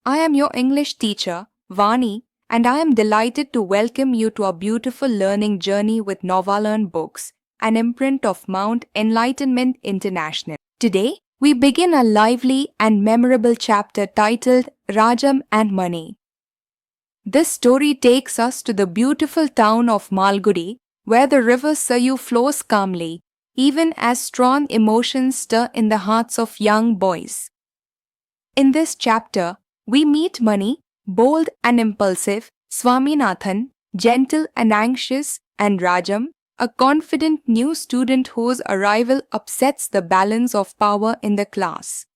I am your English teacher, Vani, and I am delighted to welcome you to our beautiful learning journey with Novalearn Books, an imprint of Mount Enlightenment International. Today, we begin a lively and memorable chapter titled Rajam and Mani. This story takes us to the beautiful town of Malgudi, where the river Sayu flows calmly, even as strong emotions stir in the hearts of young boys. In this chapter, we meet Mani, bold and impulsive, Swaminathan, gentle and anxious, and Rajam, a confident new student whose arrival upsets the balance of power in the class.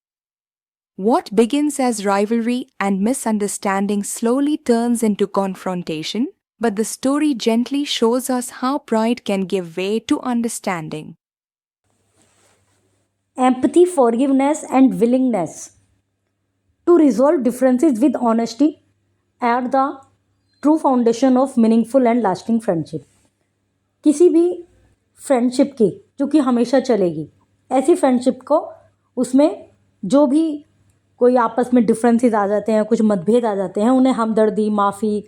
What begins as rivalry and misunderstanding slowly turns into confrontation, but the story gently shows us how pride can give way to understanding. Empathy, forgiveness, and willingness to resolve differences with honesty are the true foundation of meaningful and lasting friendship. किसी भी friendship की जो कि हमेशा चलेगी, ऐसी friendship को उसमें जो भी कोई आपस में डिफरेंसेस आ जाते हैं, कुछ मतभेद आ जाते हैं, उन्हें हमदर्दी, माफ़ी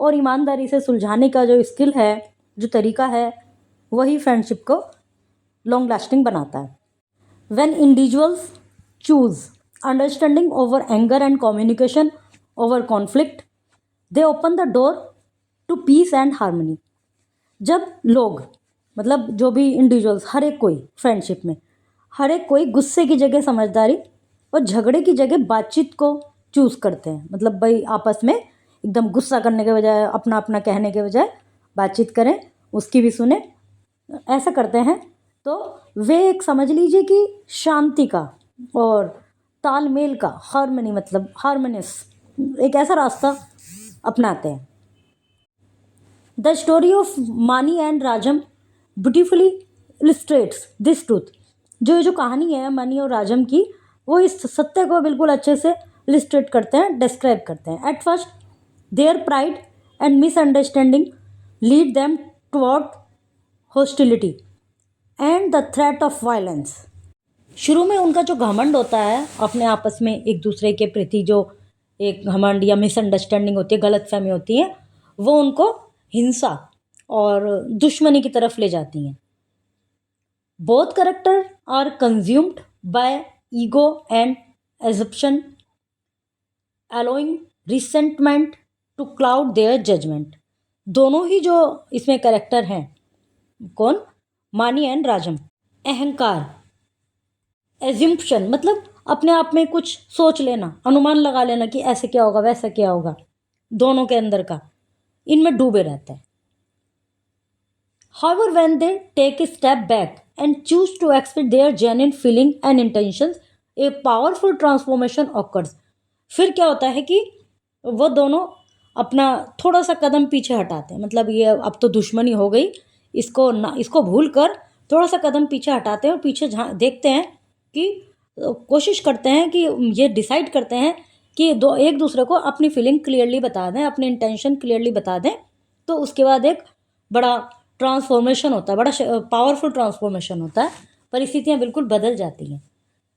और ईमानदारी से सुलझाने का जो स्किल है, जो तरीका है, वही फ्रेंडशिप को लॉन्ग लास्टिंग बनाता है. When individuals choose understanding over anger and communication over conflict, they open the door to peace and harmony. जब लोग मतलब जो भी इंडिविजुअल्स, हर एक कोई फ्रेंडशिप में हर एक कोई गुस्से की जगह समझदारी और झगड़े की जगह बातचीत को चूज़ करते हैं. मतलब भाई आपस में एकदम गुस्सा करने के बजाय, अपना अपना कहने के बजाय बातचीत करें, उसकी भी सुने, ऐसा करते हैं तो वे एक समझ लीजिए कि शांति का और तालमेल का, हार्मनी मतलब हार्मोनियस एक ऐसा रास्ता अपनाते हैं. The story of Mani and Rajam beautifully illustrates this truth. जो कहानी है मानी और राजम की, वो इस सत्य को बिल्कुल अच्छे से इलिस्ट्रेट करते हैं, डिस्क्राइब करते हैं. At first their pride and misunderstanding lead them toward hostility and the threat of violence. शुरू में उनका जो घमंड होता है अपने आपस में एक दूसरे के प्रति, जो एक घमंड या मिसअंडरस्टैंडिंग होती है, गलतफहमी होती है, वो उनको हिंसा और दुश्मनी की तरफ ले जाती हैं. Both character are consumed by ego and assumption, allowing resentment to cloud their judgement. दोनों ही जो इसमें कैरेक्टर हैं, कौन, मानी एंड राजम, अहंकार, एज्यूम्पशन मतलब अपने आप में कुछ सोच लेना, अनुमान लगा लेना कि ऐसे क्या होगा, वैसा क्या होगा, दोनों के अंदर का, इनमें डूबे रहता है. However, when they take a step back and choose to express their genuine feeling and intentions, a powerful transformation occurs. फिर क्या होता है कि वो दोनों अपना थोड़ा सा कदम पीछे हटाते हैं. मतलब ये अब तो दुश्मनी हो गई, इसको भूल कर थोड़ा सा कदम पीछे हटाते हैं और पीछे देखते हैं कि कोशिश करते हैं कि ये डिसाइड करते हैं कि एक दूसरे को अपनी फीलिंग क्लियरली बता दें, अपने इंटेंशन क्लियरली बता दें. तो उसके बाद एक बड़ा ट्रांसफॉर्मेशन होता है, बड़ा पावरफुल ट्रांसफॉर्मेशन होता है. परिस्थितियाँ बिल्कुल बदल जाती हैं.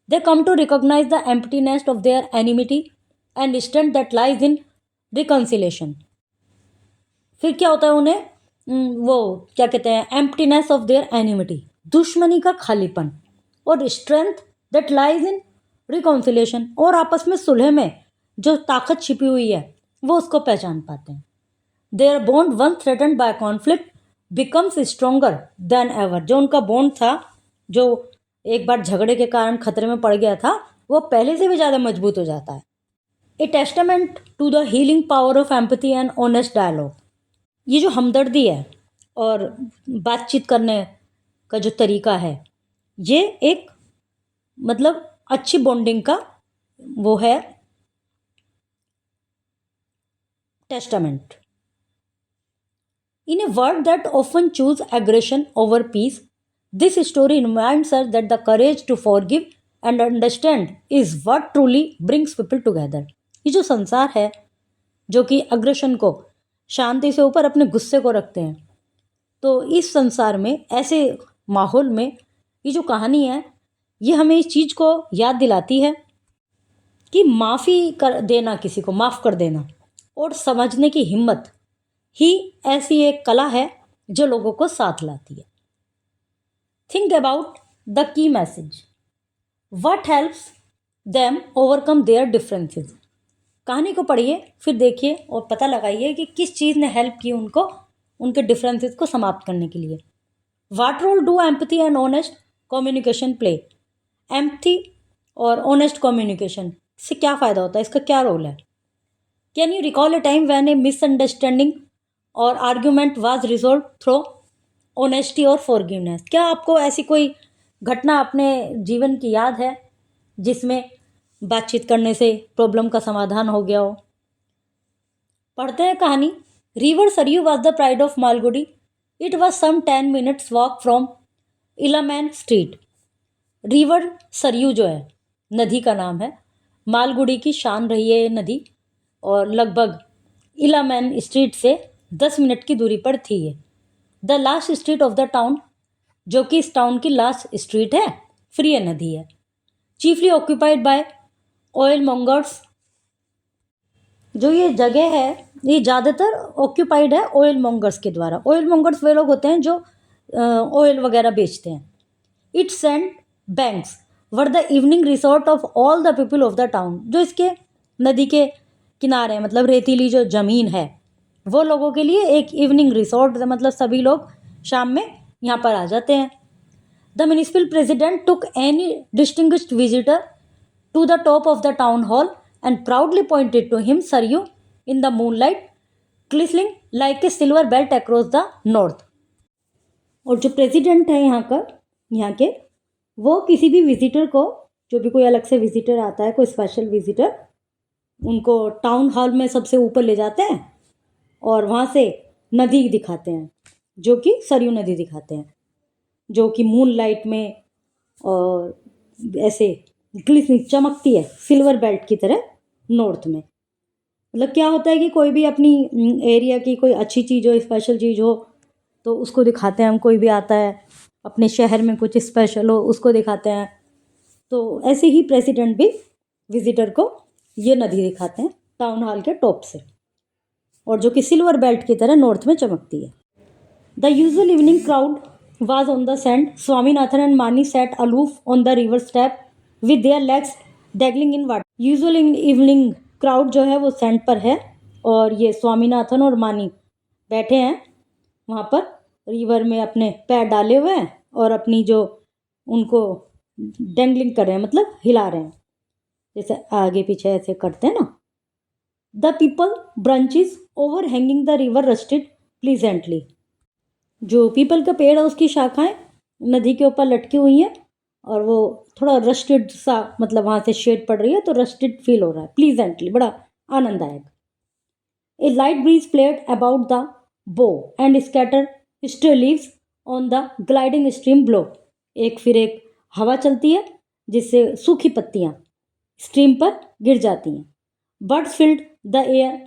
They come to recognise the emptiness of their enmity and strength that lies in reconciliation. फिर क्या होता है, उन्हें वो क्या कहते हैं, एम्प्टीनेस ऑफ देयर एनिमिटी, दुश्मनी का खालीपन, और strength that lies in reconciliation, और आपस में सुलह में जो ताकत छिपी हुई है वो उसको पहचान पाते हैं. Their bond when threatened by conflict becomes stronger than ever. जो उनका बॉन्ड था, जो एक बार झगड़े के कारण खतरे में पड़ गया था, वो पहले से भी ज़्यादा मजबूत हो जाता है. A testament to the healing power of empathy and honest dialogue. ये जो हमदर्दी है और बातचीत करने का जो तरीका है, ये एक मतलब अच्छी बॉन्डिंग का वो है testament. In a world that often chooses aggression over peace, this story reminds us that the courage to forgive and understand is what truly brings people together. ये जो संसार है, जो कि अग्रेशन को, शांति से ऊपर अपने गुस्से को रखते हैं, तो इस संसार में, ऐसे माहौल में, ये जो कहानी है, ये हमें इस चीज़ को याद दिलाती है कि माफ़ी कर देना, किसी को माफ़ कर देना और समझने की हिम्मत ही ऐसी एक कला है जो लोगों को साथ लाती है। Think about the key message, what helps them overcome there differences. कहानी को पढ़िए, फिर देखिए और पता लगाइए कि किस चीज़ ने हेल्प की उनको उनके डिफरेंसेस को समाप्त करने के लिए। What role do empathy and honest communication play. Empathy और ऑनेस्ट कम्युनिकेशन से क्या फ़ायदा होता है, इसका क्या रोल है। Can you recall a time when a misunderstanding और argument was resolve through honesty और फॉरगिवनेस। क्या आपको ऐसी कोई घटना अपने जीवन की याद है जिसमें बातचीत करने से प्रॉब्लम का समाधान हो गया हो। पढ़ते हैं कहानी। River Sarayu was the pride of Malgudi. It was some 10 minutes walk from Ellaman street. River Sarayu जो है नदी का नाम है, मालगुडी की शान रही है ये नदी और लगभग इलामैन स्ट्रीट से 10 मिनट की दूरी पर थी ये। The last street of the town, जो कि इस टाउन की लास्ट स्ट्रीट है, फिर ये नदी है। Chiefly occupied by oil mongers. जो ये जगह है ये ज़्यादातर ऑक्यूपाइड है ऑयल मॉन्गर्स के द्वारा। ऑयल मॉन्गर्स वे लोग होते हैं जो ऑयल वगैरह बेचते हैं। It's sand banks were the evening resort of all the people of the town. जो इसके नदी के किनारे हैं, मतलब रेतीली जो ज़मीन है, वो लोगों के लिए एक इवनिंग रिसोर्ट, मतलब सभी लोग शाम में यहाँ पर आ जाते हैं। The municipal president took any distinguished visitor to the top of the town hall and proudly pointed to him Saryu in the moonlight, glistening like a silver belt across the north. और जो president है यहाँ के, वो किसी भी visitor को, जो भी कोई अलग से विजिटर आता है, कोई स्पेशल विजिटर, उनको टाउन हॉल में सबसे ऊपर ले जाते हैं और वहाँ से नदी दिखाते हैं, जो कि सरयू नदी दिखाते हैं, जो कि मून लाइट में और ऐसे ग्लिसनिंग चमकती है सिल्वर बेल्ट की तरह नॉर्थ में। मतलब क्या होता है कि कोई भी अपनी एरिया की कोई अच्छी चीज़ हो, स्पेशल चीज़ हो, तो उसको दिखाते हैं हम। कोई भी आता है अपने शहर में कुछ स्पेशल हो, उसको दिखाते हैं। तो ऐसे ही प्रेसिडेंट भी विजिटर को ये नदी दिखाते हैं टाउन हॉल के टॉप से, और जो कि सिल्वर बेल्ट की तरह नॉर्थ में चमकती है। The usual evening crowd was on the sand. Swaminathan and Mani sat aloof on the river step with their legs dangling in water. Usual evening crowd जो है वो सैंड पर है और ये स्वामीनाथन और मानी बैठे हैं वहाँ पर रिवर में, अपने पैर डाले हुए हैं और अपनी जो उनको डेंगलिंग कर रहे हैं, मतलब हिला रहे हैं, जैसे आगे पीछे ऐसे करते हैं ना। The people branches over hanging the river rusted pleasantly. जो पीपल का पेड़ है उसकी शाखाएं नदी के ऊपर लटकी हुई हैं और वो थोड़ा रस्टेड सा, मतलब वहाँ से शेड पड़ रही है तो रस्टेड फील हो रहा है, प्लीजेंटली, बड़ा आनंददायक। A light breeze played about the bough and scatter stray leaves on the gliding stream below. एक फिर एक हवा चलती है जिससे सूखी पत्तियाँ स्ट्रीम पर गिर जाती हैं। Birds filled the air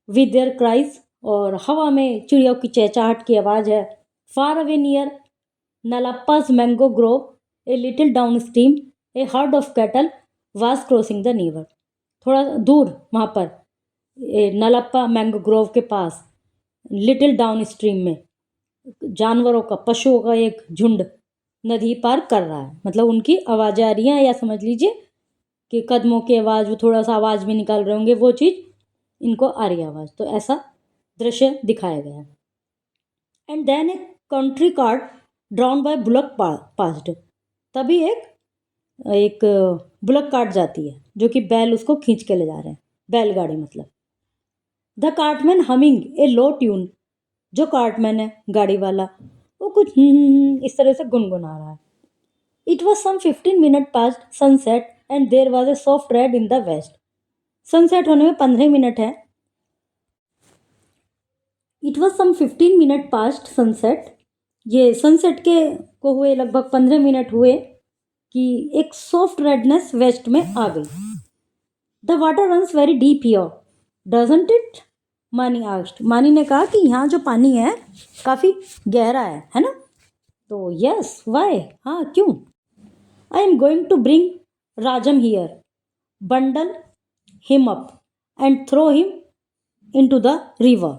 with their cries, और हवा में चिड़ियों की चहचहाट की आवाज़ है। Far away near Nalappa's mango grove, a little downstream, a herd of cattle was crossing the river. थोड़ा दूर वहाँ पर नलप्पा मैंगो ग्रोव के पास लिटिल डाउन स्ट्रीम में जानवरों का, पशुओं का एक झुंड नदी पार कर रहा है। मतलब उनकी आवाज़ें आ रही हैं, या समझ लीजिए कि कदमों की आवाज़, वो थोड़ा सा आवाज़ भी निकाल रहे होंगे, वो चीज़ इनको आ रही है आवाज़। तो ऐसा दृश्य दिखाया गया है। And then a country cart drawn by bullock passed. तभी एक बुलक कार्ट जाती है जो कि बैल उसको खींच के ले जा रहे हैं, बैलगाड़ी मतलब। The Cartman humming A low tune. जो कार्टमैन है गाड़ी वाला, वो कुछ इस तरह से गुनगुना रहा है। It was some 15 minutes past sunset and there was a soft red in the west. Sunset होने में 15 मिनट है। It was some 15 minutes past sunset. ये सनसेट के को हुए लगभग 15 मिनट हुए कि एक सॉफ्ट रेडनेस वेस्ट में आ गई। The water runs very deep here doesn't it, मानी आस्क्ड। मानी ने कहा कि यहाँ जो पानी है काफ़ी गहरा है ना। तो यस, वाई, हाँ क्यों। I am going to bring Rajam here, bundle him up and throw him into the river.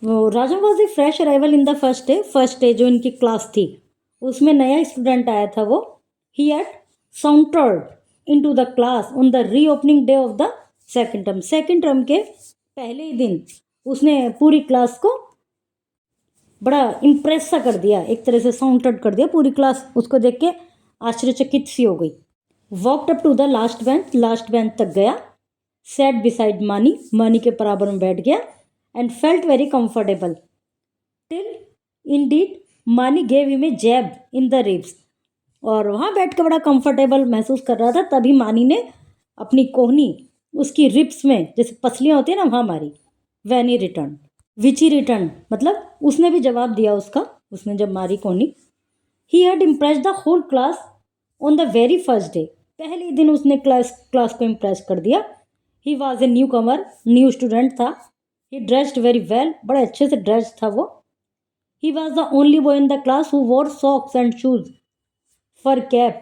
Rajam was a fresh arrival in the first day जो इनकी क्लास थी उसमें नया स्टूडेंट आया था वो. He had sauntered into the class on the reopening day of the second term के पहले ही दिन उसने पूरी क्लास को बड़ा इम्प्रेस सा कर दिया, एक तरह से साउंटर्ड कर दिया. पूरी क्लास उसको देख के आश्चर्यचकित सी हो गई. Walked up to the last bench तक गया. सैट बिसाइड मानी के बराबर में बैठ गया. And felt very comfortable till indeed Mani gave him a jab in the ribs. और वहाँ बैठ के बड़ा कंफर्टेबल महसूस कर रहा था. तभी मानी ने अपनी कोहनी उसकी रिब्स में जैसे पसलियाँ होती है ना वहाँ मारी. When he return which he return मतलब उसने भी जवाब दिया उसका. उसने जब मारी कोहनी. He had impress the whole class on the very first day. पहले दिन उसने क्लास को इम्प्रेस कर दिया. He was a newcomer, new student था. ही ड्रेस्ड वेरी वेल, बड़े अच्छे से ड्रेस्ड था वो. He was the only boy in the class who wore socks and shoes, fur cap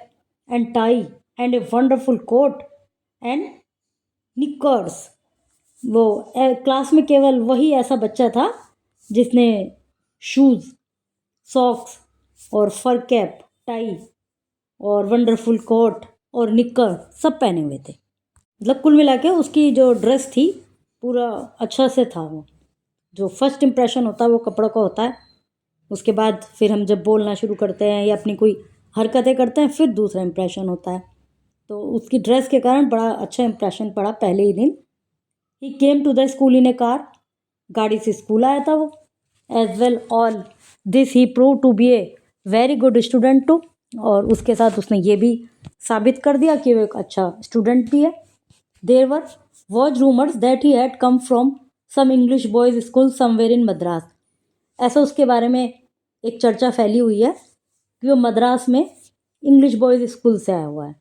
and tie and a wonderful coat and knickers. वो class में केवल वही ऐसा बच्चा था जिसने शूज़, सॉक्स और फर कैप, टाई और वंडरफुल कोट और निक्कर सब पहने हुए थे. मतलब कुल मिला के उसकी जो ड्रेस थी पूरा अच्छा से था. वो जो फर्स्ट इम्प्रेशन होता है वो कपड़ों का होता है. उसके बाद फिर हम जब बोलना शुरू करते हैं या अपनी कोई हरकतें करते हैं फिर दूसरा इम्प्रेशन होता है. तो उसकी ड्रेस के कारण बड़ा अच्छा इम्प्रेशन पड़ा पहले ही दिन. He came to the school in a car. गाड़ी से स्कूल आया था वो. As well all this he prove to be a very good student too. और उसके साथ उसने ये भी साबित कर दिया कि वो एक अच्छा स्टूडेंट भी है. There was rumours that he had come from some English boys school somewhere in Madras. ऐसा उसके बारे में एक चर्चा फैली हुई है कि वो मद्रास में इंग्लिश बॉयज़ स्कूल से आया हुआ है.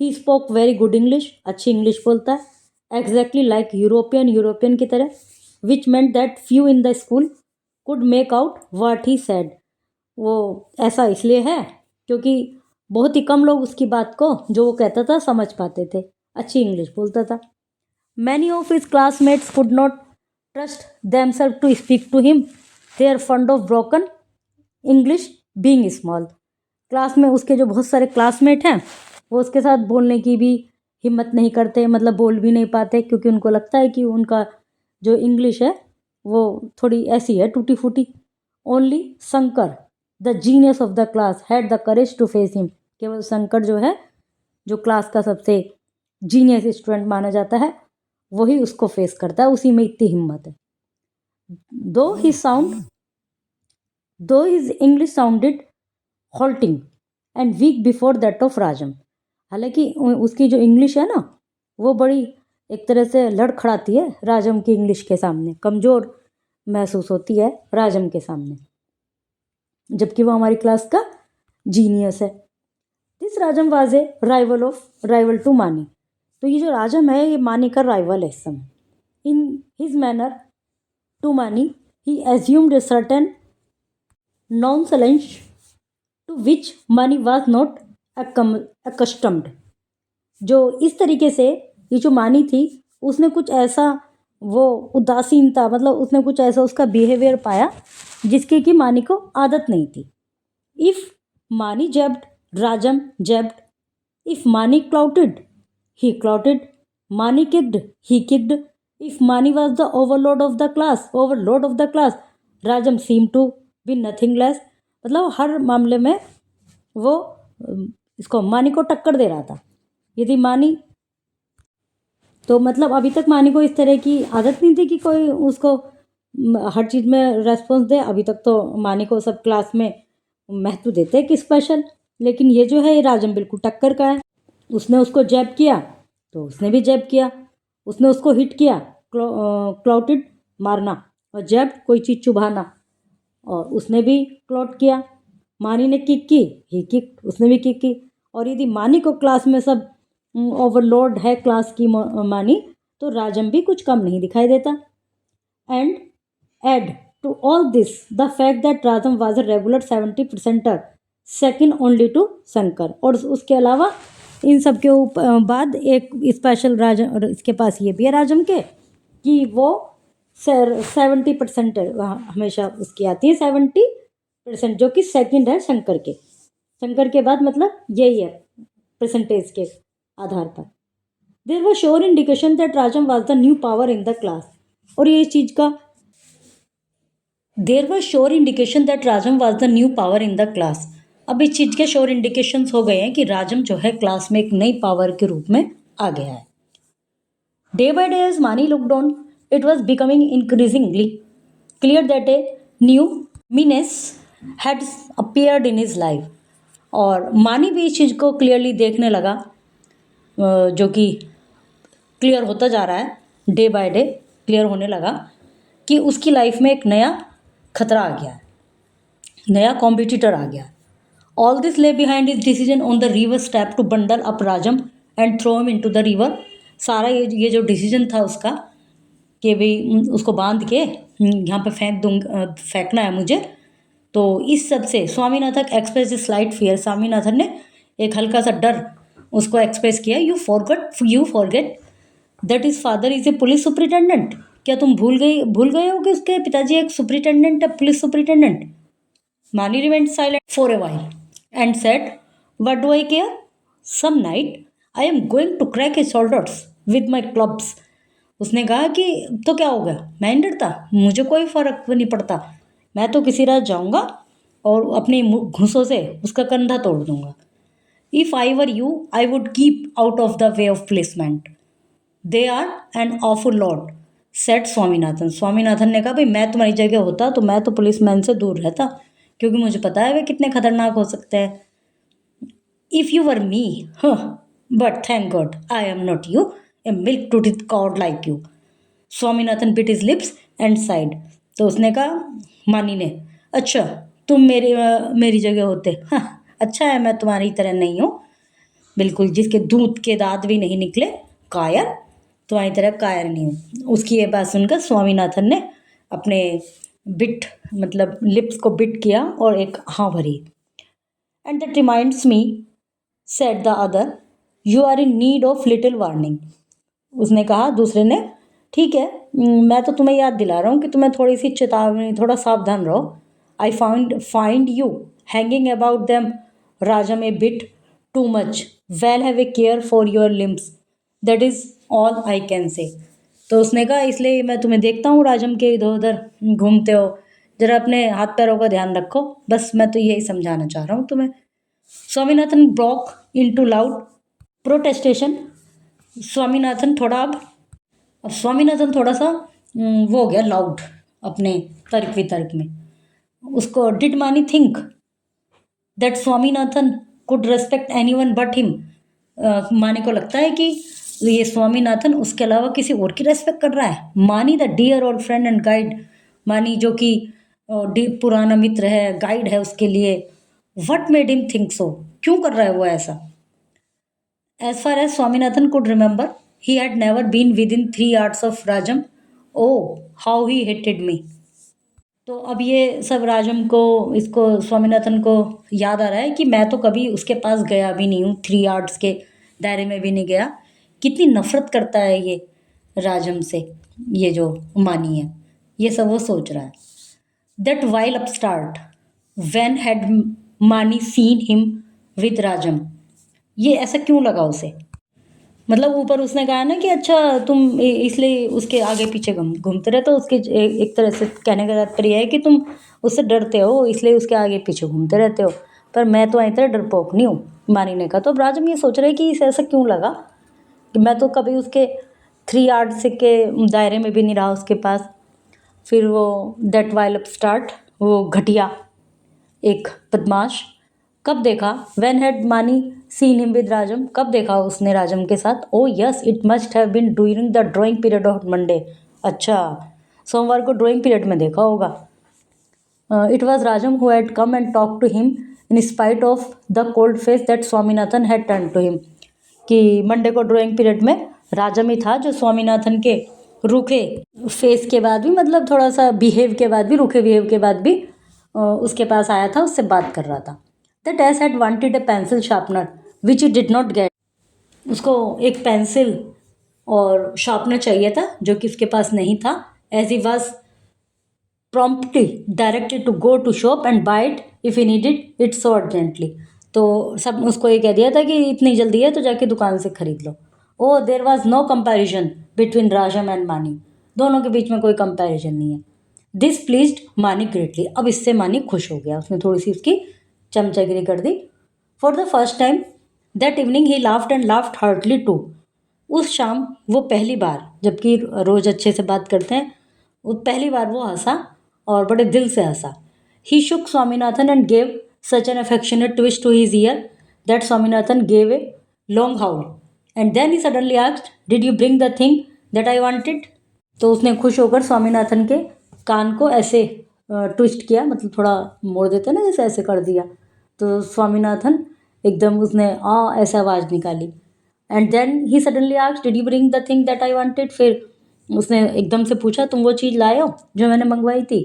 He spoke very good English, अच्छी इंग्लिश बोलता है. एग्जैक्टली लाइक यूरोपियन की तरह. Which meant that few in the school could make out what he said. वो ऐसा इसलिए है क्योंकि बहुत ही कम लोग उसकी बात को जो वो कहता था समझ पाते थे. अच्छी इंग्लिश बोलता था. Many of his classmates could not trust themselves to speak to him. They are fond of broken English being small. Class में उसके जो बहुत सारे क्लासमेट हैं वो उसके साथ बोलने की भी हिम्मत नहीं करते, मतलब बोल भी नहीं पाते क्योंकि उनको लगता है कि उनका जो इंग्लिश है वो थोड़ी ऐसी है टूटी फूटी. Only Shankar the genius of the class had the courage to face him. केवल शंकर जो है जो क्लास का सबसे जीनियस स्टूडेंट माना जाता है वही उसको फेस करता है. उसी में इतनी हिम्मत है. Though his English sounded halting and weak before that of Rajam. हालांकि उसकी जो इंग्लिश है ना वो बड़ी एक तरह से लड़खड़ाती है राजम की इंग्लिश के सामने. कमज़ोर महसूस होती है राजम के सामने, जबकि वो हमारी क्लास का जीनियस है. This Rajam was a rival to Mani. तो ये जो राजम है ये मानी का राइवल है इस समय. इन हिज मैनर टू मानी ही एज्यूम्ड ए सर्टेन नॉनसेलेंस टू विच मानी वाज नॉट अकस्टम्ड. जो इस तरीके से ये जो मानी थी उसने कुछ ऐसा वो उदासीनता, मतलब उसने कुछ ऐसा उसका बिहेवियर पाया जिसकी कि मानी को आदत नहीं थी. इफ़ मानी जेब्ड, राजम जेब्ड. इफ़ मानी क्लाउटेड, he clouted. Mani kicked, he kicked. If Mani was the overload of the class, Rajam seemed to be nothing less. मतलब हर मामले में वो इसको मानी को टक्कर दे रहा था. यदि मानी तो मतलब अभी तक मानी को इस तरह की आदत नहीं थी कि कोई उसको हर चीज़ में रेस्पॉन्स दे. अभी तक तो मानी को सब क्लास में महत्व देते हैं कि स्पेशल. लेकिन ये जो है ये राजम बिल्कुल टक्कर का है. उसने उसको जैब किया तो उसने भी जैब किया. उसने उसको हिट किया, क्लाउटेड मारना, और जैब कोई चीज़ चुभाना, और उसने भी क्लाउट किया. मानी ने किक की, ही किक, उसने भी किक की. और यदि मानी को क्लास में सब ओवरलोड है क्लास की मानी तो राजम भी कुछ कम नहीं दिखाई देता. And add to all this the fact that Rajam was a regular 70%, second only to Shankar. और उसके अलावा इन सब के बाद एक स्पेशल राजम, और इसके पास ये भी है राजम के कि वो 70% हमेशा उसकी आती है, 70%, जो कि सेकंड है शंकर के। शंकर के बाद मतलब यही है परसेंटेज के आधार पर। There was sure indication that Rajam was the new power in the class. और ये चीज़ का there was sure indication that Rajam was the new power in the class. अब इस चीज़ के श्योर इंडिकेशंस हो गए हैं कि राजम जो है क्लास में एक नई पावर के रूप में आ गया है। डे बाय डे एज मानी looked on, it was becoming increasingly clear that a new menace had appeared in his life। और मानी भी इस चीज़ को क्लियरली देखने लगा, जो कि क्लियर होता जा रहा है, डे बाय डे क्लियर होने लगा कि उसकी लाइफ में एक नया खतरा आ गया है, नया कॉम्पिटिटर आ गया। All this lay behind his decision on the river step to bundle up Rajam and throw him into the river. सारा ये जो डिसीजन था उसका कि भाई उसको बांध के यहाँ पे फेंकना है मुझे। तो इस सब से Swaminathan express slight fear, Swaminathan ने एक हल्का सा डर उसको एक्सप्रेस किया। You forget that is father is a police superintendent. क्या तुम भूल गए हो कि उसके पिताजी एक सुपरिटेंडेंट है, police superintendent. Mani remained silent for a while and said, what do I care, some night I am going to crack his shoulders with my clubs. उसने कहा कि तो क्या हो गया, मैं नहीं डरता, मुझे कोई फ़र्क नहीं पड़ता, मैं तो किसी रात जाऊंगा और अपने घुसों से उसका कंधा तोड़ दूंगा। If I were you I would keep out of the way of policeman, they are an awful lot, said Swaminathan. Swaminathan ने कहा भाई मैं तुम्हारी जगह होता तो मैं तो पुलिसमैन से दूर रहता, क्योंकि मुझे पता है वे कितने खतरनाक हो सकते हैं। If you were me, but thank God I am not you, a milk tooth cod like you. Swaminathan bit his lips and sighed. तो उसने कहा, मानी ने, अच्छा तुम मेरी जगह होते, हाँ अच्छा है मैं तुम्हारी तरह नहीं हूँ, बिल्कुल जिसके दूध के दांत भी नहीं निकले, कायर, तुम्हारी तरह कायर नहीं हूँ। उसकी ये बात सुनकर स्वामीनाथन ने अपने बिट मतलब लिप्स को बिट किया और एक हाँ भरी। And that reminds me, said the other, you are in need of little warning. उसने कहा, दूसरे ने, ठीक है मैं तो तुम्हें याद दिला रहा हूँ कि तुम्हें थोड़ी सी चेतावनी, थोड़ा सावधान रहो। I find you hanging about them Rajam A bit too much, well have a care for your limbs, that is all I can say. तो उसने कहा इसलिए मैं तुम्हें देखता हूँ राजम के इधर उधर घूमते हो, जरा अपने हाथ पैरों का ध्यान रखो, बस मैं तो यही समझाना चाह रहा हूँ तुम्हें। Swaminathan broke into loud प्रोटेस्टेशन। Swaminathan थोड़ा सा वो हो गया लाउड अपने तर्क वितर्क में। उसको डिड मानी think that Swaminathan could respect anyone but him. मानी को लगता है कि ये स्वामीनाथन उसके अलावा किसी और की रेस्पेक्ट कर रहा है। मानी द डियर और फ्रेंड एंड गाइड, मानी जो कि पुराना मित्र है, गाइड है उसके लिए। What made him think so, क्यों कर रहा है वो ऐसा। As far as Swaminathan could remember, he had never been within 3 yards of Rajam. Oh, how he hated me. तो अब ये सब राजम को, इसको स्वामीनाथन को याद आ रहा है कि मैं तो कभी उसके पास गया भी नहीं हूँ, 3 yards के दायरे में भी नहीं गया। कितनी नफरत करता है ये राजम से, ये जो मानी है, ये सब वो सोच रहा है। That while upstart, when had मानी seen him with राजम, ये ऐसा क्यों लगा उसे। मतलब ऊपर उसने कहा ना कि अच्छा तुम इसलिए उसके आगे पीछे घूमते रहते हो, उसके एक तरह से कहने का तात्पर्य है कि तुम उससे डरते हो इसलिए उसके आगे पीछे घूमते रहते हो, पर मैं तो तरह डरपोक नहीं हूँ, मानी ने कहा। तो राजम ये सोच रहे कि इसे ऐसा क्यों लगा कि मैं तो कभी उसके 3 yards के दायरे में भी नहीं रहा उसके पास। फिर वो दैट वाइल अप स्टार्ट, वो घटिया एक बदमाश, कब देखा, when had Mani seen him with Rajam, कब देखा उसने राजम के साथ। Oh yes it must have been during the drawing period of Monday. अच्छा सोमवार को ड्राइंग पीरियड में देखा होगा। It was Rajam who had come and talk to him in spite of the cold face that Swaminathan had turn to him. कि Monday को drawing period में राजम ही था जो स्वामीनाथन के रूखे फेस के बाद भी, मतलब थोड़ा सा बिहेव के बाद भी, रूखे बिहेव के बाद भी उसके पास आया था, उससे बात कर रहा था। That ass had wanted a pencil sharpener, which he did not get. उसको एक पेंसिल और शार्पनर चाहिए था जो कि उसके पास नहीं था. As he was promptly directed to go to shop and buy it if he needed it so urgently. तो सब उसको ये कह दिया था कि इतनी जल्दी है तो जाके दुकान से खरीद लो. Oh there was no comparison between Rajam and Mani. दोनों के बीच में कोई कंपेरिजन नहीं है. This pleased Mani greatly. अब इससे मानी खुश हो गया. उसने थोड़ी सी उसकी चमचागिरी कर दी. For the first time that evening he laughed and laughed heartily too. उस शाम वो पहली बार, जबकि रोज अच्छे से बात करते हैं, वो पहली बार वो हंसा और बड़े दिल से हंसा. He shook Swaminathan and gave such an affectionate twist to his ear that Swaminathan gave a long howl. And then he suddenly asked, did you bring the thing that I wanted. तो उसने खुश होकर स्वामीनाथन के कान को ऐसे ट्विस्ट किया, मतलब थोड़ा मोड़ देते हैं ना, जैसे ऐसे कर दिया. तो स्वामीनाथन एकदम उसने ऐसे आवाज़ निकाली. And then he suddenly asked, did you bring the thing that I wanted. फिर उसने एकदम से पूछा, तुम वो चीज़ लाए हो जो मैंने मंगवाई थी.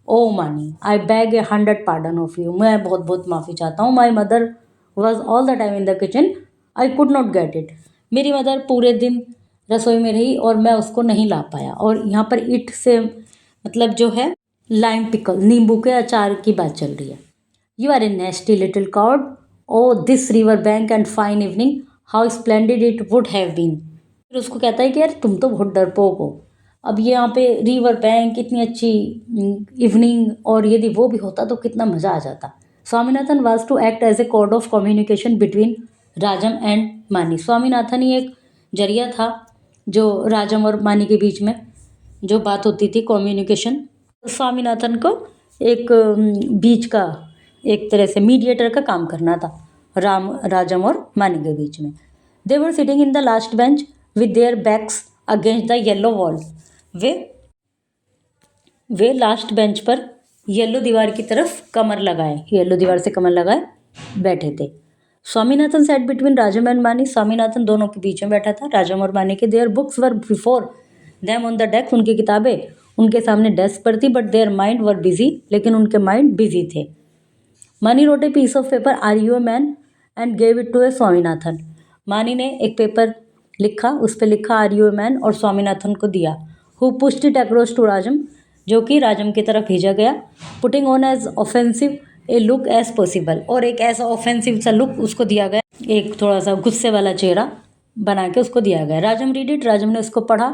ओ मानी, आई बैग 100 पार्डन ऑफ यू. मैं बहुत बहुत माफ़ी चाहता हूँ. My mother was all the time in the kitchen, I could not get it. मेरी मदर पूरे दिन रसोई में रही और मैं उसको नहीं ला पाया. और यहाँ पर इट से मतलब जो है लाइम पिकल, नींबू के अचार की बात चल रही है. You are a nasty little cod. Oh this river bank and fine evening, how splendid it would have been. फिर उसको कहता है कि यार तुम तो बहुत डरपोक हो. अब ये यहाँ पे रिवर बैंक, इतनी अच्छी इवनिंग, और यदि वो भी होता तो कितना मज़ा आ जाता. Swaminathan was to act as a code of communication between Rajam and Mani. Swaminathan ही एक जरिया था जो राजम और मानी के बीच में जो बात होती थी, कम्युनिकेशन. स्वामीनाथन को एक बीच का, एक तरह से मीडिएटर का काम करना था राजम और मानी के बीच में. They were sitting in the last bench with their backs against the yellow wall. वे लास्ट बेंच पर येलो दीवार की तरफ कमर लगाए, येलो दीवार से कमर लगाए बैठे थे. Swaminathan sat between Rajam and Mani. Swaminathan दोनों के बीच में बैठा था, राजम और मानी के. Their books were before them on the desk. उनकी किताबें उनके सामने डेस्क पर थी. But their mind were busy. लेकिन उनके माइंड बिजी थे. Mani wrote a piece of paper, are you a man, and gave it to a Swaminathan. Mani ने एक पेपर लिखा, उस पर लिखा आर यू ए मैन, और स्वामीनाथन को दिया. Who pushed it across to Rajam, जो कि राजम की तरफ भेजा गया. Putting on as offensive a look as possible. और एक ऐसा ऑफेंसिव सा लुक उसको दिया गया, एक थोड़ा सा गुस्से वाला चेहरा बना के उसको दिया गया. राजम रीड इट, राजम ने उसको पढ़ा.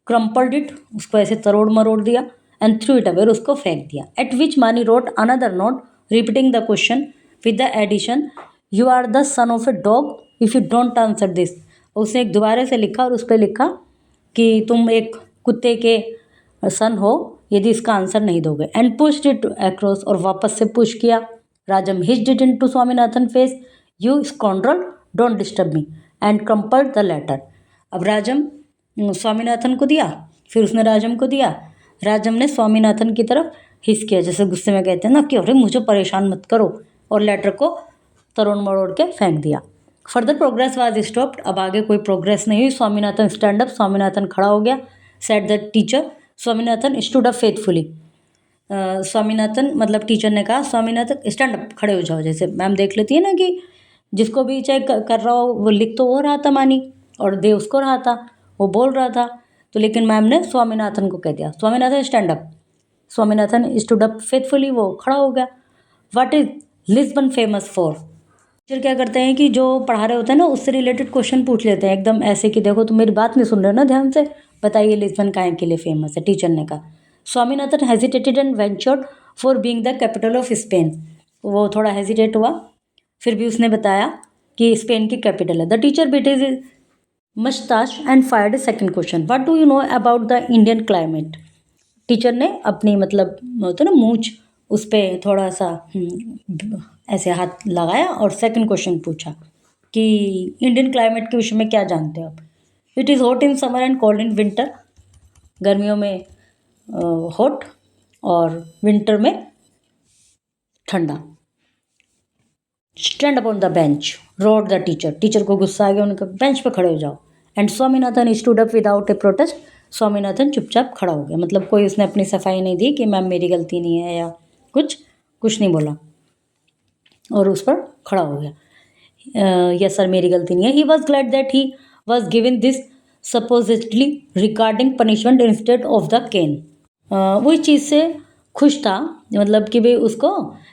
क्रम्पल्ड इट, उसको ऐसे तरोड़ मरोड़ दिया. एंड थ्रू इट अवे, उसको फेंक दिया. At which Mani wrote another note repeating the question with the addition, you are the son of a dog if you don't answer this. उसने एक दोबारा से लिखा और उस पर लिखा कि तुम एक कुत्ते के सन हो यदि इसका आंसर नहीं दोगे. एंड पुश्ड इट अक्रॉस, और वापस से पुश किया. Rajam hissed it into Swaminathan face, you scoundrel don't disturb me, and crumpled the letter. अब राजम स्वामीनाथन को दिया, फिर उसने राजम को दिया. राजम ने स्वामीनाथन की तरफ हिस किया, जैसे गुस्से में कहते हैं ना कि अरे मुझे परेशान मत करो, और लेटर को तरोड़ मरोड़ के फेंक दिया. Further progress was stopped. अब आगे कोई प्रोग्रेस नहीं हुई. स्वामीनाथन स्टैंड अप, स्वामीनाथन खड़ा हो गया. Said the teacher, Swaminathan stood up faithfully. Swaminathan मतलब टीचर ने कहा, स्वामीनाथन स्टैंड अप, खड़े हो जाओ. जैसे मैम देख लेती है ना कि जिसको भी चाहे कर रहा हो, वो लिख तो वो रहा था मानी, और दे उसको रहा था, वो बोल रहा था. तो लेकिन मैम ने स्वामीनाथन को कह दिया, Swaminathan stand up. Swaminathan stood up faithfully, वो खड़ा हो गया. What is Lisbon famous for. Teacher क्या करते हैं कि जो पढ़ा रहे होते हैं ना, उससे रिलेटेड क्वेश्चन पूछ लेते हैं एकदम ऐसे कि देखो तुम मेरी बात नहीं सुन रहे हो ना ध्यान से, बताइए लिस्बन काहे के लिए फेमस है. टीचर ने कहा. Swaminathan hesitated and ventured for being the capital of Spain. वो थोड़ा हेजिटेट हुआ, फिर भी उसने बताया कि स्पेन की कैपिटल है. The teacher bit his moustache and fired second question, what do you know about the Indian climate. Teacher ने अपनी मतलब होता ना मूंछ, उस पर थोड़ा सा ऐसे हाथ लगाया और सेकंड क्वेश्चन पूछा कि इंडियन क्लाइमेट के विषय में क्या जानते हो आप. It is hot in summer and cold in winter. गर्मियों में हॉट और विंटर में ठंडा. Stand up on the bench road the teacher. Teacher को गुस्सा आ गया, उन्होंने कहा बेंच पे खड़े हो जाओ. And Swaminathan stood up without A protest. Swaminathan चुपचाप खड़ा हो गया, मतलब कोई उसने अपनी सफाई नहीं दी कि मैम मेरी गलती नहीं है या कुछ नहीं बोला, और उस पर खड़ा हो गया. यस सर मेरी गलती नहीं है. He was glad that he was given this supposedly regarding punishment instead of the cane. वो इस चीज़ से खुश था, मतलब कि भाई उसको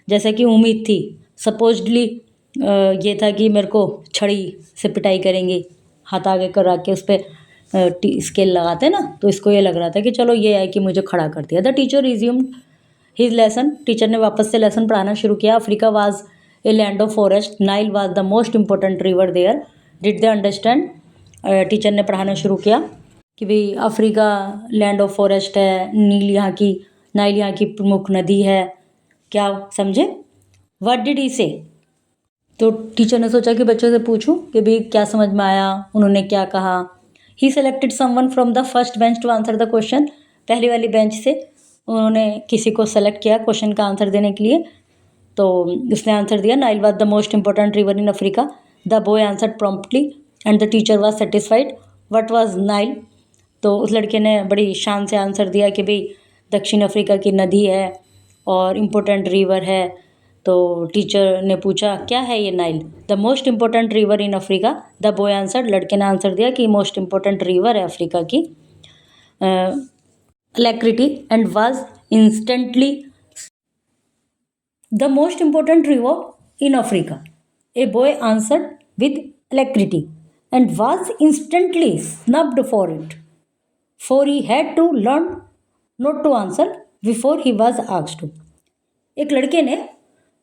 जैसा कि उम्मीद थी. सपोजडली ये था कि मेरे को छड़ी से पिटाई करेंगे, हाथ आगे करा के उस पर स्केल लगाते हैं ना, तो इसको ये लग रहा था कि चलो ये है कि मुझे खड़ा कर दिया. The teacher resumed his lesson. Teacher ने वापस से लेसन पढ़ाना शुरू किया. Africa was a land of forest, Nile was the most important river there. Did they understand. Teacher ने पढ़ाना शुरू किया कि भाई अफ्रीका लैंड ऑफ फॉरेस्ट है, नाइल यहाँ की प्रमुख नदी है. क्या समझे? व्हाट डिड ही से. तो टीचर ने सोचा कि बच्चों से पूछूं कि भाई क्या समझ में आया, उन्होंने क्या कहा. He selected someone from the first bench to answer the question. पहली वाली बेंच से उन्होंने किसी को सेलेक्ट किया क्वेश्चन का आंसर देने के लिए. तो उसने आंसर दिया, Nile was the most important river in Africa. The boy answered promptly and the teacher was satisfied. What was Nile. तो उस लड़के ने बड़ी शान से आंसर दिया कि भाई दक्षिण अफ्रीका की नदी है और इम्पोर्टेंट रिवर है. तो टीचर ने पूछा क्या है ये Nile. The most important river in Africa. The boy answer. लड़के ने आंसर दिया कि मोस्ट इम्पोर्टेंट रिवर है अफ्रीका की. Alacrity and was instantly the most important river in Africa. A boy answered with alacrity and was instantly snubbed for it, for he had to learn not to answer before he was asked to. एक लड़के ने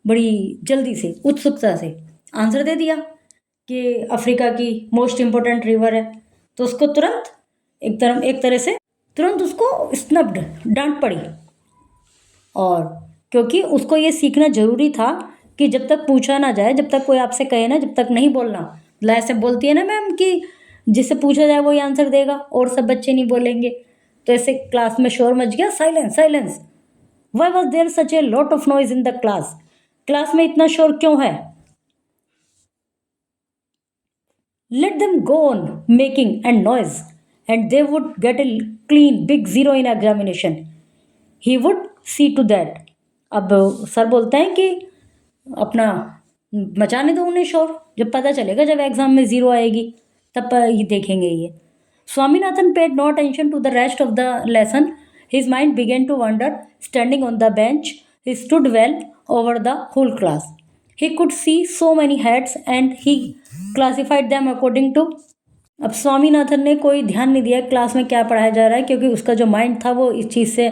बड़ी जल्दी से उत्सुकता से answer दे दिया कि अफ्रीका की मोस्ट इम्पोर्टेंट रिवर है. तो उसको तुरंत एक तरह से तुरंत उसको स्नब्ड डांट पड़ी. और क्योंकि उसको ये सीखना ज़रूरी था कि जब तक पूछा ना जाए, जब तक कोई आपसे कहे ना, जब तक नहीं बोलना. मतलब ऐसे बोलती है ना मैम कि जिससे पूछा जाए वही आंसर देगा और सब बच्चे नहीं बोलेंगे. तो ऐसे क्लास में शोर मच गया, silence silence. Why was there such a lot of noise in the class. Class में इतना शोर क्यों है. Let them go on making and noise and they would get a clean big zero in examination. He would see to that. अब sir बोलते हैं कि अपना मचाने दो उन्हें शोर, जब पता चलेगा, जब एग्जाम में ज़ीरो आएगी तब ये देखेंगे ये. Swaminathan paid no attention to the rest of the lesson. His mind began to wander. Standing on the bench, he stood well over the whole class. He could see so many heads and he classified them according to. अब स्वामीनाथन ने कोई ध्यान नहीं दिया class में क्या पढ़ाया जा रहा है, क्योंकि उसका जो माइंड था वो इस चीज़ से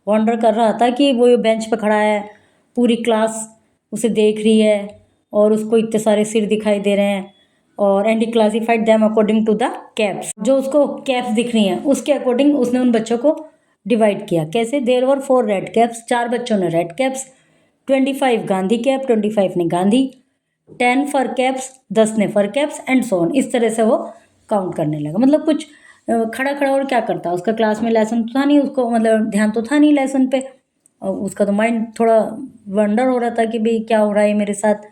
वॉन्डर कर रहा था कि वो बेंच पे खड़ा है, पूरी क्लास उसे देख रही है और उसको इतने सारे सिर दिखाई दे रहे हैं. और and he classified them according to the caps. जो उसको कैप्स दिख रही हैं उसके अकॉर्डिंग उसने उन बच्चों को डिवाइड किया. कैसे. There were 4 red caps. 4 बच्चों ने रेड कैप्स. 25 गांधी कैप. 25 ने गांधी. 10 फर कैप्स. 10 ने फर कैप्स एंड सो ऑन. इस तरह से वो काउंट करने लगा. मतलब कुछ खड़ा खड़ा और क्या करता, उसका क्लास में लेसन तो था नहीं, उसको मतलब ध्यान तो था नहीं लेसन पे. और उसका तो माइंड थोड़ा वंडर हो रहा था कि भाई क्या हो रहा है मेरे साथ.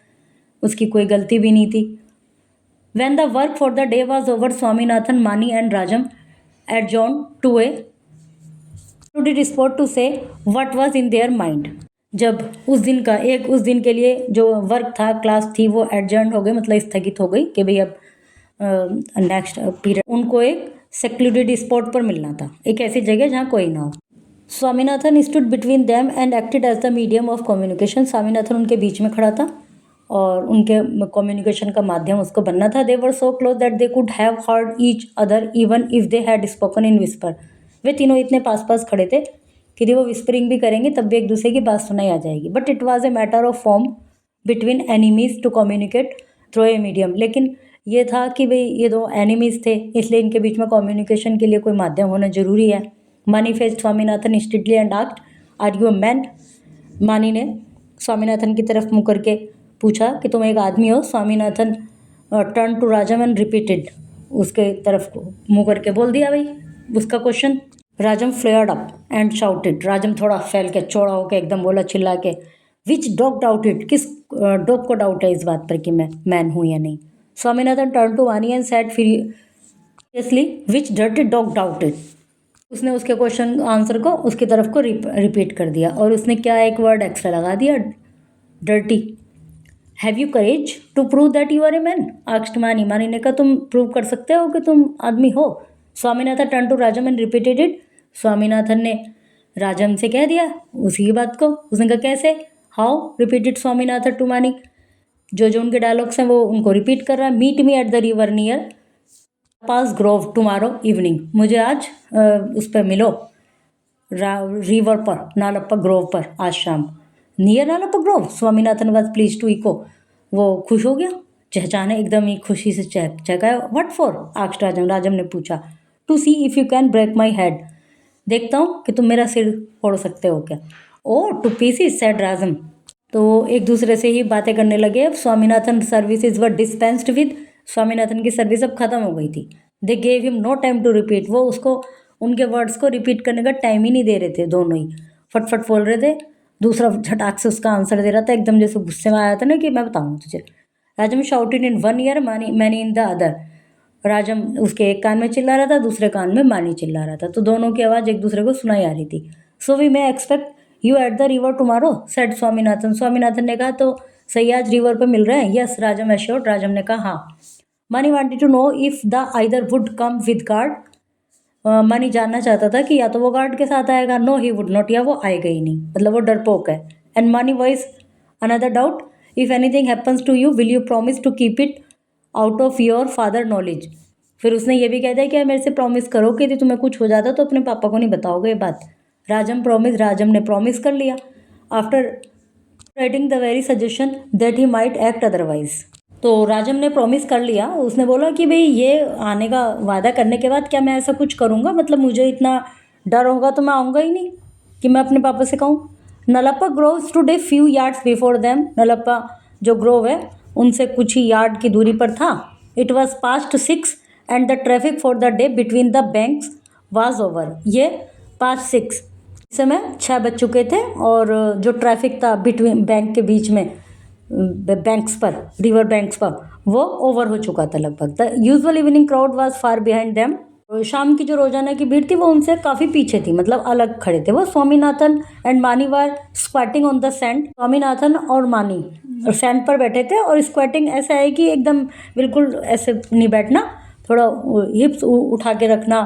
उसकी कोई गलती भी नहीं थी. When the work for the day was over, Swaminathan, Mani and Rajam adjourn to a student spot to say what was in their mind. जब उस दिन के लिए जो वर्क था, क्लास थी, वो एडजॉर्न हो गई, मतलब स्थगित हो गई कि भाई अब नेक्स्ट पीरियड उनको एक सेक्लूडेड स्पॉट पर मिलना था, एक ऐसी जगह जहाँ कोई ना हो. Swaminathan stood between them and acted as the medium of communication. Swaminathan उनके बीच में खड़ा था और उनके कम्युनिकेशन का माध्यम उसको बनना था. They were so close that they could have heard each other even if they had spoken in whisper. वे तीनों इतने पास पास खड़े थे कि यदि वो विस्परिंग भी करेंगे तब भी एक दूसरे की बात सुनाई आ जाएगी. But it was a matter of form between enemies to communicate through a medium. लेकिन ये था कि भाई ये दो एनिमीज़ थे, इसलिए इनके बीच में कम्युनिकेशन के लिए कोई माध्यम होना जरूरी है. Mani faced Swaminathan strictly and asked, are you a man. Mani ने स्वामीनाथन की तरफ मुँह करके पूछा कि तुम एक आदमी हो. Swaminathan turn to Rajam and repeated. उसके तरफ मुँह करके बोल दिया भाई उसका question. Rajam flared up and shouted. Rajam थोड़ा फैल के चौड़ा होकर एकदम बोला चिल्ला के, विच डॉग डाउटेड. किस डॉग को डाउट है इस बात पर कि मैं मैन हूँ या नहीं. स्वामीनाथन टर्न टू वानी and said furiously, which dirty dog doubted. उसने उसके क्वेश्चन आंसर को उसकी तरफ को रिपीट कर दिया और उसने क्या एक वर्ड एक्स्ट्रा लगा दिया, dirty. Have you courage to prove that you are a man? Asked Mani. Mani ने कहा तुम प्रूव कर सकते हो कि तुम आदमी हो? Swaminathan turn to Rajam and repeated it. Swaminathan ने राजम से कह दिया उसी की बात को। उसने कहा कैसे? हाउ? रिपीटेड स्वामीनाथन टू मानी। जो जो उनके डायलॉग्स हैं वो उनको रिपीट कर रहा है। Meet me at the river near pass grove tomorrow evening. मुझे आज उस पर मिलो, रिवर पर, नालप्पा ग्रोव पर आज शाम। Near Nallappa grove? Swaminathan was pleased to echo. वो खुश हो गया, चहचाने एकदम ही खुशी से चहकाया। What for? Asked Rajam. Rajam ने पूछा। To see if you can break my head. देखता हूँ कि तुम मेरा सिर फोड़ सकते हो क्या। Oh two pieces said Rajam. तो एक दूसरे से ही बातें करने लगे। अब Swaminathan services were dispensed with. Swaminathan की सर्विस अब खत्म हो गई थी। They gave him no time to repeat. वो उसको उनके वर्ड्स को रिपीट करने का टाइम ही नहीं दे रहे थे। दोनों ही फटफट बोल रहे थे। दूसरा झटाक से उसका आंसर दे रहा था, एकदम जैसे गुस्से में आया था ना कि मैं बताऊँ तुझे। राजम shouted in one year, many in the other. राजम उसके एक कान में चिल्ला रहा था, दूसरे कान में मानी चिल्ला रहा था। तो दोनों की आवाज़ एक दूसरे को सुनाई आ रही थी। So we may expect you at the river tomorrow said Swaminathan. Swaminathan ने कहा तो सही आज रिवर पे मिल रहे हैं? यस राजम एश्योर्ड। राजम ने कहा हाँ। Mani wanted to know if the either would come with guard. Mani जानना चाहता था कि या तो वो गार्ड के साथ आएगा। नो ही वुड नॉट, या वो आएगा ही नहीं, मतलब वो डरपोक है। And Mani voice another doubt, if anything happens to you will you promise to keep it out of your father knowledge. फिर उसने ये भी कह दिया कि मेरे से प्रॉमिस करो कि यदि तुम्हें कुछ हो जाता तो अपने पापा को नहीं बताओगे ये बात। राजम प्रॉमिस। राजम ने प्रॉमिस कर लिया। After writing the very suggestion that he might act otherwise. तो राजम ने प्रॉमिस कर लिया। उसने बोला कि भाई ये आने का वादा करने के बाद क्या मैं ऐसा कुछ करूँगा, मतलब मुझे इतना डर होगा तो मैं आऊँगा ही नहीं कि मैं अपने पापा से कहूँ। Nallappa groves today few yards before them. Nallappa जो ग्रोव है उनसे कुछ ही यार्ड की दूरी पर था। It was past 6 and the traffic for the day between the banks was over. ये पास्ट 6 इस समय 6 बज चुके थे और जो ट्रैफिक था बिटवीन बैंक के बीच में, बैंक्स पर, रिवर बैंक्स पर, वो ओवर हो चुका था लगभग। The usual evening crowd was far behind them. शाम की जो रोजाना की भीड़ थी वो उनसे काफ़ी पीछे थी, मतलब अलग खड़े थे वो। Swaminathan and Mani were squatting on the sand. Swaminathan और मानी सैंड पर बैठे थे और स्क्वाटिंग ऐसा है कि एकदम बिल्कुल ऐसे नहीं बैठना, थोड़ा हिप्स उठा के रखना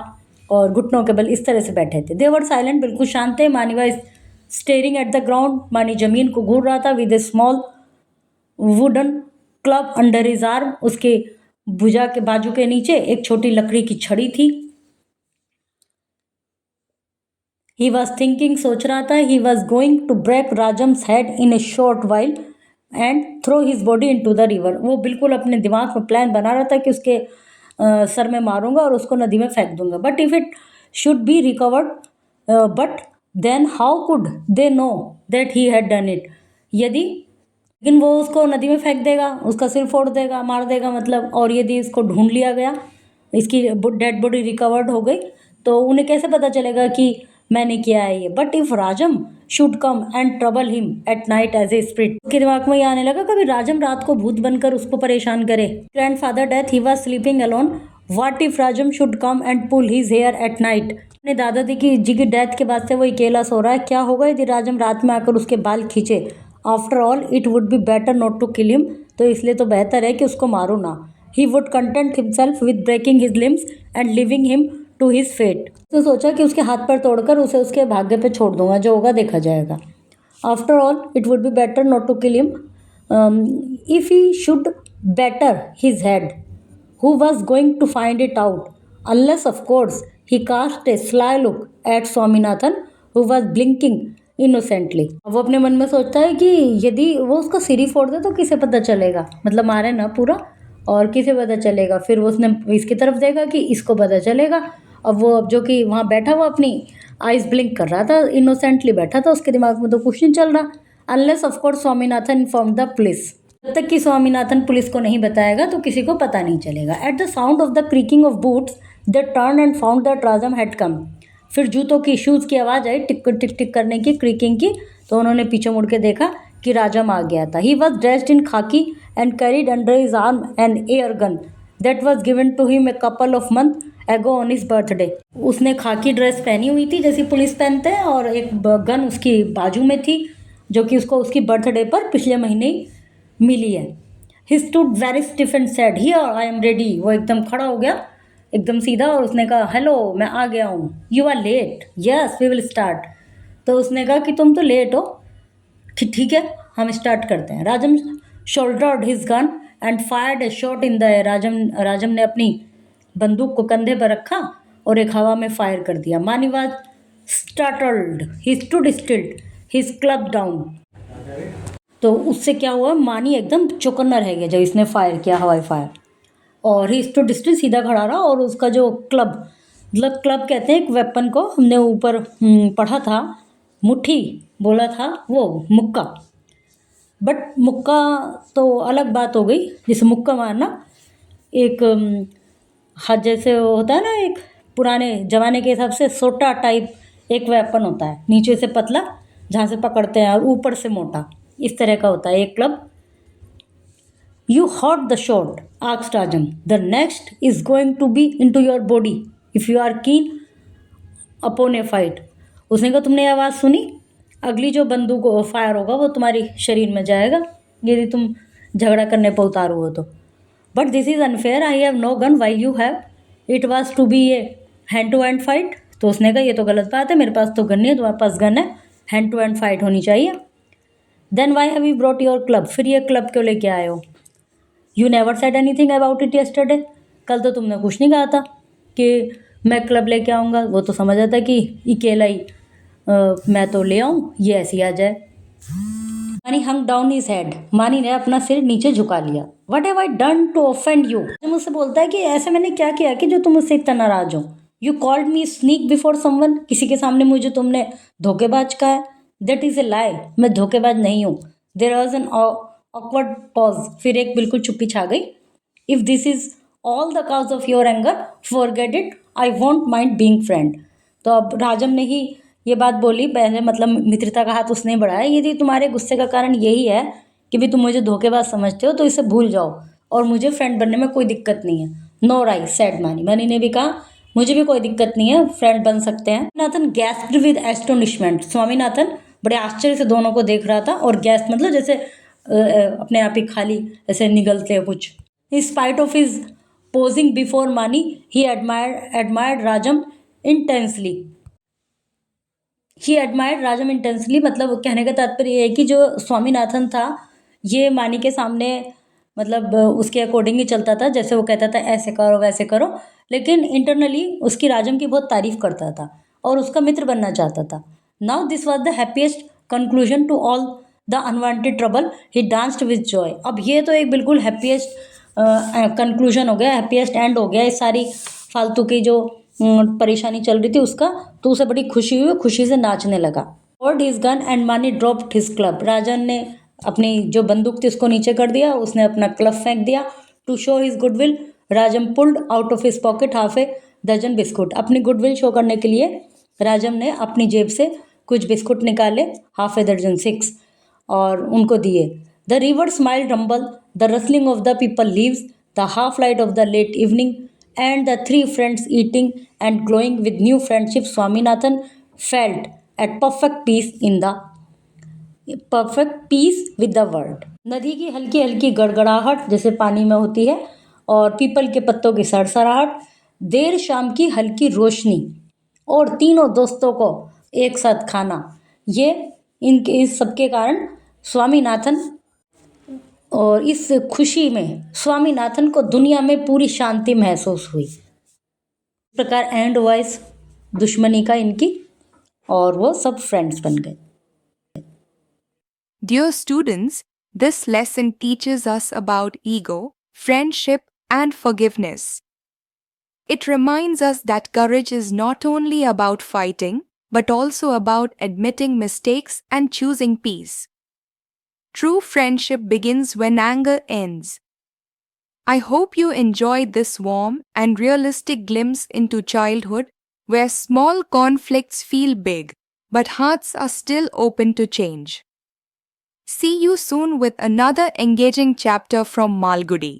और घुटनों के बल, इस तरह से बैठे थे। दे वर साइलेंट, बिल्कुल शांत थे। मानी वर स्टेरिंग एट द ग्राउंड। मानी जमीन को घूर रहा था। With A small wooden club under his arm. उसके भुजा के बाजू के नीचे एक छोटी लकड़ी की छड़ी थी। ही वॉज थिंकिंग, सोच रहा था। He was going to break Rajam's head in a short while and throw his body into the river. वो बिल्कुल अपने दिमाग में प्लान बना रहा था कि उसके सर में मारूंगा और उसको नदी में फेंक दूंगा। But if it should be recovered, but then how could they know that he had done it. लेकिन वो उसको नदी में फेंक देगा, उसका सिर फोड़ देगा, मार देगा मतलब। और यदि इसको ढूंढ लिया गया, इसकी डेड बॉडी रिकवर्ड हो गई, तो उन्हें कैसे पता चलेगा कि मैंने किया है ये। But if Rajam should come and trouble him at night as a spirit. उसके दिमाग में ये आने लगा कभी राजम रात को भूत बनकर उसको परेशान करे। Grandfather death, he was sleeping alone. What if Rajam should come and pull his hair at night. अपने दादाजी जी की डेथ के बाद से वो अकेला सो रहा है। क्या होगा यदि राजम रात में आकर उसके बाल खींचे। After all it would be better not to kill him. तो इसलिए तो बेहतर है कि उसको मारो ना। He would content himself with breaking his limbs and leaving him to his fate. तो सोचा कि उसके हाथ पर तोड़कर उसे उसके भाग्य पे छोड़ दूंगा, जो होगा देखा जाएगा। After all it would be better not to kill him if he should batter his head. Who was going to find it out unless of course he cast a sly look at Swaminathan who was blinking innocently. वो अपने मन में सोचता है कि यदि वो उसका सिर ही फोड़ दे तो किसे पता चलेगा, मतलब मारे ना पूरा, और किसे पता चलेगा। फिर वो उसने इसकी तरफ देखा कि इसको पता चलेगा। अब वो जो कि वहाँ बैठा हुआ अपनी आइज ब्लिंक कर रहा था, इनोसेंटली बैठा था, उसके दिमाग में तो कुछ नहीं चल रहा। Unless of course Swaminathan inform the police. जब तक कि स्वामीनाथन पुलिस को नहीं बताएगा तो किसी को पता नहीं चलेगा। At the sound of the creaking of boots they turn and found that Rajam had come. फिर जूतों की, शूज़ की आवाज़ आई, टिक टिक टिक करने की, क्रीकिंग की। तो उन्होंने पीछे मुड़ के देखा कि राजम आ गया था। He was dressed in khaki and carried under his arm an air gun that was given to him a couple of month ago on his birthday. उसने खाकी ड्रेस पहनी हुई थी जैसी पुलिस पहनते हैं, और एक गन उसकी बाजू में थी जो कि उसको उसकी बर्थडे पर पिछले महीने ही मिली है। He stood very stiff and said here I am ready. वो एकदम खड़ा हो गया, एकदम सीधा, और उसने कहा हेलो मैं आ गया हूँ। You are late, yes we will start. तो उसने कहा कि तुम तो लेट हो, कि ठीक है हम स्टार्ट करते हैं। राजम shouldered his gun and fired A shot in the air. राजम ने अपनी बंदूक को कंधे पर रखा और एक हवा में फायर कर दिया। मानी was startled, he stood still, his club down. तो उससे क्या हुआ, मानी एकदम चौकन्ना रह गया जब इसने फायर किया, हवाई फायर। और ही स्टूड स्टिल, सीधा खड़ा रहा, और उसका जो क्लब, मतलब क्लब कहते हैं एक वेपन को, हमने ऊपर पढ़ा था, मुट्ठी बोला था, वो मुक्का। बट मुक्का तो अलग बात हो गई, जैसे मुक्का मारना एक हाथ जैसे होता है ना, एक पुराने ज़माने के हिसाब से सोटा टाइप एक वेपन होता है, नीचे से पतला जहाँ से पकड़ते हैं और ऊपर से मोटा, इस तरह का होता है एक club. You hot the shot asked Rajam, the next is going to be into your body if you are keen upon a fight. उसने कहा तुमने आवाज़ सुनी, अगली जो बंदूक फायर होगा वो तुम्हारी शरीर में जाएगा यदि तुम झगड़ा करने पर उतारो हो तो। But this is unfair, I have no gun while you have, it was to be a hand to hand fight. तो उसने कहा ये तो गलत बात है, मेरे पास तो गन नहीं है, तुम्हारे पास गन है, हैंड टू हैंड फाइट होनी चाहिए। Then why have you brought your club, फिर ये क्लब क्यों लेके आए हो। You never said anything about it yesterday, कल तो तुमने कुछ नहीं कहा था कि मैं क्लब लेके आऊँगा। वो तो समझ आता कि अकेला ही मैं तो ले आऊँ, ये ऐसी आ जाए। मानी हंग डाउन हिज हेड, मानी ने अपना सिर नीचे झुका लिया। What have I done to offend you, मुझसे बोलता है कि ऐसे मैंने क्या किया कि जो तुम मुझसे इतना नाराज हो। You called me sneak before someone, किसी के सामने मुझे तुमने धोखेबाज कहा है। दैट इज ए लाई, मैं धोखेबाज नहीं हूँ। There was an awkward pause, फिर एक बिल्कुल चुप्पी छा गई। If this is all the cause of your anger forget it, I won't mind being friend. तो अब राजम ने ही ये बात बोली, पहले मतलब मित्रता का हाथ उसने बढ़ाया, यदि तुम्हारे गुस्से का कारण यही है कि भी तुम मुझे धोखेबाज समझते हो तो इसे भूल जाओ और मुझे फ्रेंड बनने में कोई दिक्कत नहीं है। नो राई सेड मानी, मानी ने भी कहा मुझे भी कोई दिक्कत नहीं है, फ्रेंड बन सकते हैं। नाथन गैस्प्ड विद एस्टोनिशमेंट, स्वामीनाथन बड़े आश्चर्य से दोनों को देख रहा था, और गैस मतलब जैसे अपने आप ही खाली ऐसे निगलते हैं कुछ। इन spite of his posing before मानी ही एडमायर्ड राजम इंटेंसली। ही एडमायर्ड राजम इंटेंसली, मतलब कहने का तात्पर्य ये है कि जो स्वामीनाथन था ये मानी के सामने मतलब उसके अकॉर्डिंग ही चलता था, जैसे वो कहता था ऐसे करो वैसे करो, लेकिन इंटरनली उसकी राजम की बहुत तारीफ करता था और उसका मित्र बनना चाहता था। Now this was the happiest conclusion to all the unwanted trouble, he danced with joy. अब ये तो एक बिल्कुल हैप्पीएस्ट कंक्लूजन हो गया, हैप्पीएस्ट एंड हो गया इस सारी फालतू की जो परेशानी चल रही थी उसका। तो उसे बड़ी खुशी हुई, खुशी से नाचने लगा। और हिज गन एंड मानी ड्रॉप्ड हिज क्लब, राजन ने अपनी जो बंदूक थी उसको नीचे कर दिया, उसने अपना क्लब फेंक दिया। To show his goodwill Rajam pulled out of his pocket half a dozen biscuit, अपनी गुडविल शो करने के लिए राजम ने अपनी जेब से कुछ बिस्कुट निकाले, हाफ ए दर्जन 6, और उनको दिए। The river smile rumble, the rustling of the peepul leaves, the half light of the late evening and the three friends eating and glowing with new friendship, Swaminathan felt at perfect peace with the world. नदी की हल्की हल्की गड़गड़ाहट जैसे पानी में होती है, और पीपल के पत्तों की सरसराहट, देर शाम की हल्की रोशनी, और तीनों दोस्तों को एक साथ खाना, ये इनके इस सबके कारण स्वामीनाथन, और इस खुशी में स्वामीनाथन को दुनिया में पूरी शांति महसूस हुई। इस प्रकार एंड वॉइस दुश्मनी का इनकी, और वो सब फ्रेंड्स बन गए। Dear students, this lesson teaches us about ego, friendship, and forgiveness. It reminds us that courage is not only about fighting, but also about admitting mistakes and choosing peace. True friendship begins when anger ends. I hope you enjoyed this warm and realistic glimpse into childhood, where small conflicts feel big, but hearts are still open to change. See you soon with another engaging chapter from Malgudi.